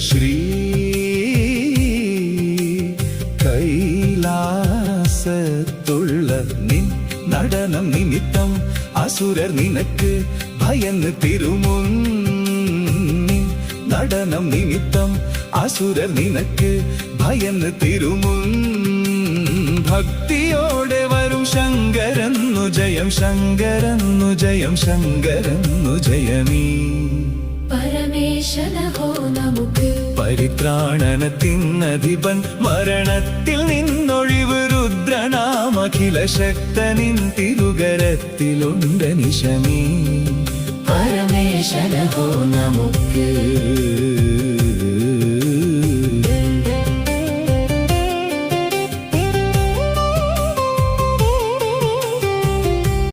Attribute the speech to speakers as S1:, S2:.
S1: ശ്രീ കൈലാസത്തുള്ള നിൻ നടനം നിമിത്തം അസുരർ നിനക്ക് ഭയന്ന് തിരുമുന്നിൻ നടനം നിമിത്തം അസുരർ നിനക്ക് ഭയന്ന് തിരുമുൻ ഭക്തിയോടെ വരും ശങ്കരന്നു ജയം ശങ്കരന്നു ജയം ശങ്കരന്നു ജയമീ
S2: പരമേശനഹോ നമുക്ക്
S1: പരിത്രാണനത്തിനധിപൻ മരണത്തിൽ നിന്നൊഴിവ് രുദ്രനാമഖില ശക്തനിൻ തിരുകരത്തിലുണ്ട് നിശമീ
S2: പരമേശനഹോ നമുക്ക്